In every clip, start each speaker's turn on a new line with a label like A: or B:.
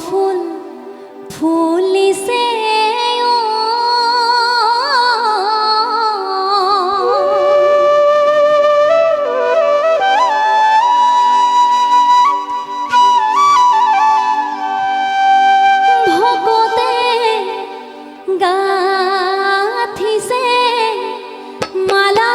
A: ফুল ফুলিছে ভকতে গাথিছে মালা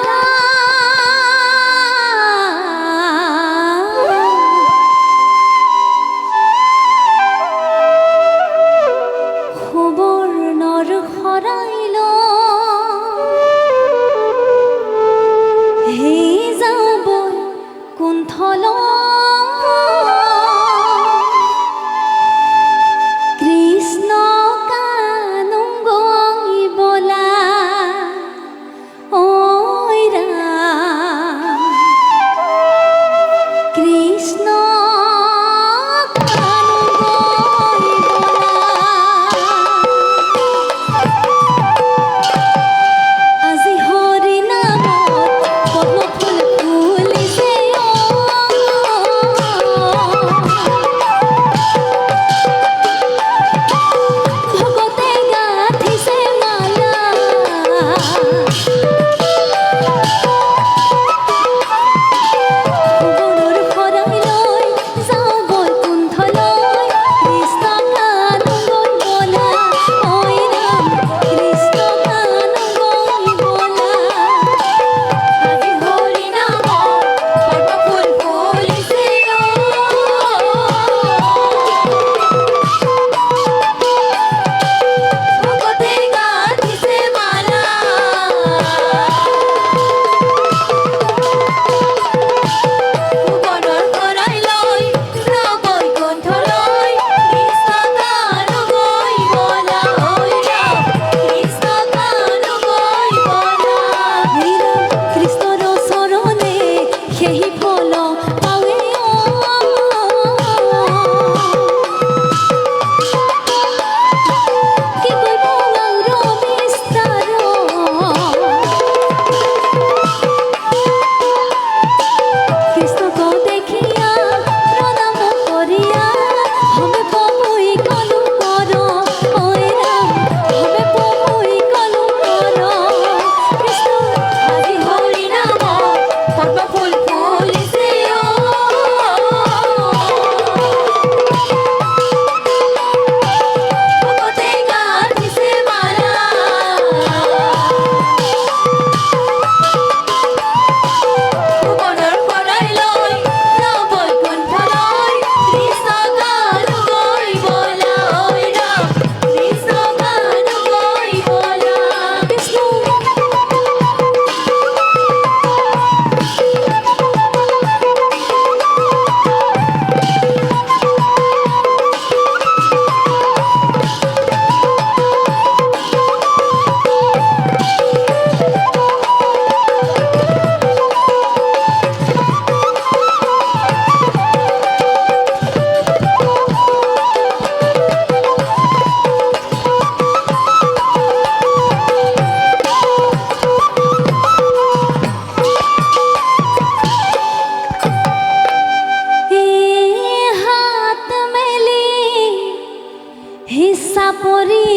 A: হিসা পরি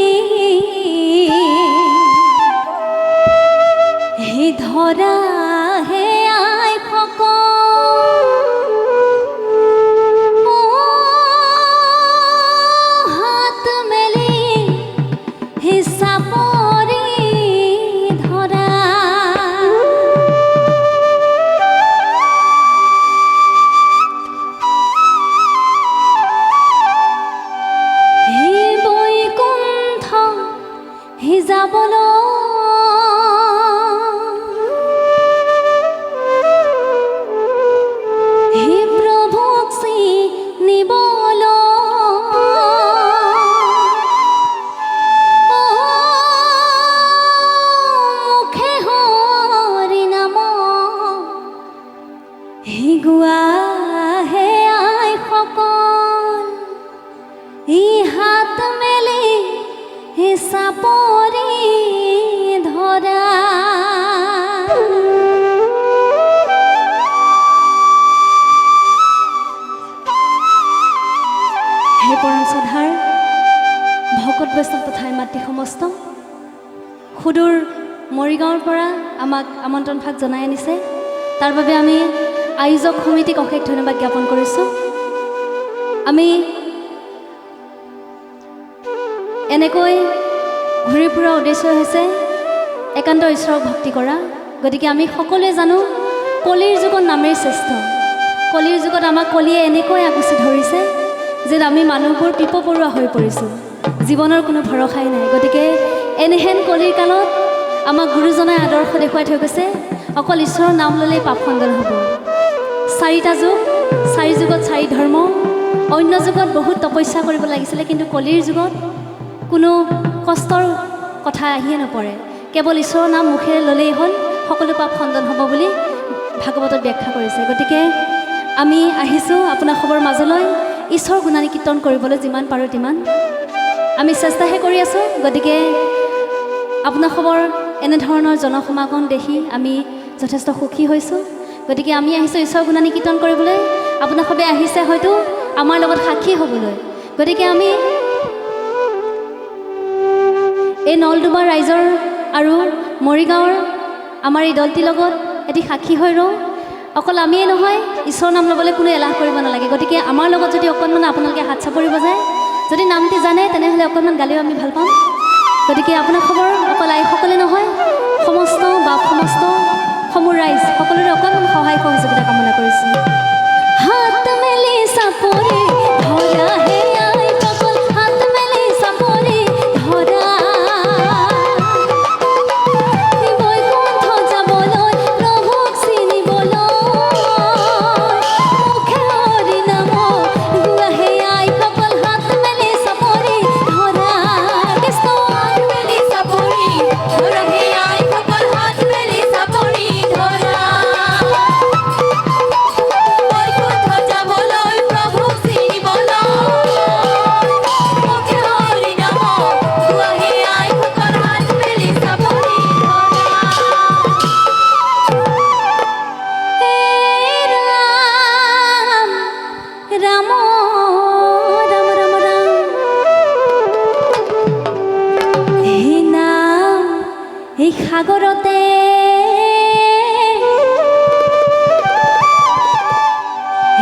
A: হে ধরা হে আয় ফক হাত মেলি হিসা পরি ধরা যাবলো হে প্রভু নিবলো মুখে হরি নাম হে গুয়া হে আই সকল ই হাত মেলি হিসা পরি ধরা হে বংশধাৰ ভকত বৈষ্ণৱ তথা মাতৃ সমস্ত সুদূৰ মৰিগাঁৱৰ পৰা আমাক আমন্ত্ৰণ ভাগ জনাই আনিছে। তাৰ বাবে আমি আয়োজক সমিতিক অশেষ ধন্যবাদ জ্ঞাপন কৰিছোঁ। আমি এনেকৈ ঘূৰি ফুৰা উদ্দেশ্য হৈছে একান্ত ঈশ্বৰক ভক্তি কৰা। গতিকে আমি সকলোৱে জানো কলিৰ যুগত নামেই শ্ৰেষ্ঠ। কলিৰ যুগত আমাক কলিয়ে এনেকৈ আগুচি ধৰিছে যে আমি মানুহবোৰ পিপপৰুৱা হৈ পৰিছোঁ, জীৱনৰ কোনো ভৰসাই নাই। গতিকে এনেহেন কলিৰ কালত আমাক গুৰুজনাই আদৰ্শ দেখুৱাই থৈ গৈছে অকল ঈশ্বৰৰ নাম ল'লেই পাপ খণ্ডন হ'ব। চাৰিটা যুগ, চাৰি যুগত চাৰি ধৰ্ম। অন্য যুগত বহুত তপস্যা কৰিব লাগিছিলে, কিন্তু কলিৰ যুগত কোনো কষ্টৰ কথা আহিয়ে নপৰে। কেৱল ঈশ্বৰৰ নাম মুখেৰে ল'লেই হ'ল, সকলো পাপ খণ্ডন হ'ব বুলি ভাগৱতত ব্যাখ্যা কৰিছে। গতিকে আমি আহিছোঁ আপোনাসৱৰ মাজলৈ ঈশ্বৰ গুণানী কীৰ্তন কৰিবলৈ, যিমান পাৰোঁ তিমান আমি চেষ্টাহে কৰি আছোঁ। গতিকে আপোনাসৱৰ এনেধৰণৰ জনসমাগম দেখি আমি যথেষ্ট সুখী হৈছোঁ। গতিকে আমি আহিছোঁ ঈশ্বৰ গুণানী কীৰ্তন কৰিবলৈ, আপোনাসৱে আহিছে হয়তো আমাৰ লগত সাক্ষী হ'বলৈ। গতিকে আমি এই নলডুবা ৰাইজৰ আৰু মৰিগাঁৱৰ আমাৰ এই দলটিৰ লগত এটি সাক্ষী হৈ ৰওঁ। অকল আমিয়ে নহয়, ঈশ্বৰৰ নাম ল'বলৈ কোনো এলাহ কৰিব নালাগে। গতিকে আমাৰ লগত যদি অকণমান আপোনালোকে হাত চাপৰি বজায়, যদি নামটি জানে তেনেহ'লে অকণমান গালেও আমি ভাল পাম। গতিকে আপোনাৰ খবৰ অকল আইসকলে নহয়, সমস্ত বাপ সমস্ত সমূহ ৰাইজ সকলোৰে অকণমান সহায় সহযোগিতা কামনা কৰিছোঁ। হাত মেলি চাপৰি ধৰা হে আইসকল, হাত মেলি চাপৰি ধৰা, বৈকুণ্ঠ যাবলৈ প্ৰভুক চিনিবলৈ মুখে হৰি নাম গোৱা হে আইসকল, হাত মেলি চাপৰি ধৰা। কৃষ্ণ হাত মেলি চাপৰি ধৰা হে আইসকল, হাত মেলি চাপৰি ধৰা, বৈকুণ্ঠ যাবলৈ প্ৰভুক চিনিবলৈ মুখে হৰি নাম গোৱা হে আইসকল, হাত মেলি চাপৰি ধৰা। ৰাম ৰাম ৰাম ৰাম এই নাম এই সাগৰতে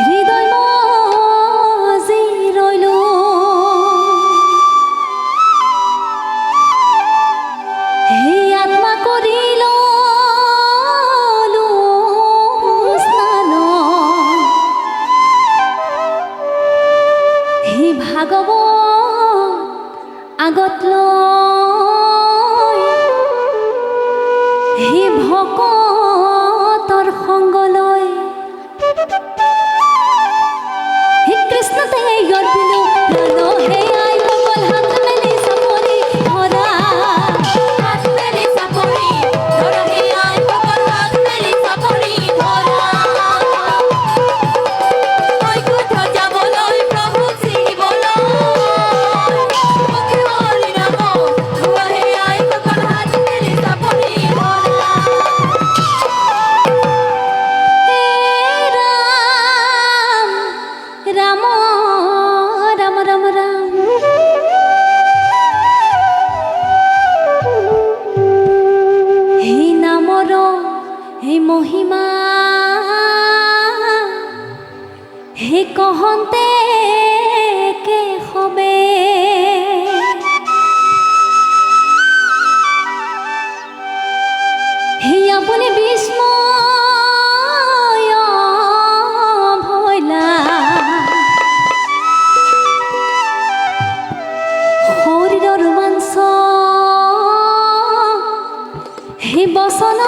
A: হৃদয় মজি ৰৈলো, এই আত্মা কৰিলো স্নান, এই ভাগৱত আগত লৈ হে ভকতৰ সংগলৈ, হে কৃষ্ণতে গৰ্বিলো প্ৰাণ হে আইসকল, হাত মেলি চাপৰি ধৰা, হাত মেলি চাপৰি ধৰা হে আইসকল, হাত মেলি চাপৰি ধৰা, বৈকুণ্ঠ যাবলৈ প্ৰভুক চিনিবলৈ মুখে হৰি নাম গোৱা হে আইসকল, হাত মেলি চাপৰি ধৰা। ৰাম ৰাম ৰাম ৰাম এই নামৰ এই মহিমা হে কহন্তে কে হবে, হে আপুনি বিস্ময় ভৈলা, শৰীৰৰ ৰোমাঞ্চ হে বচন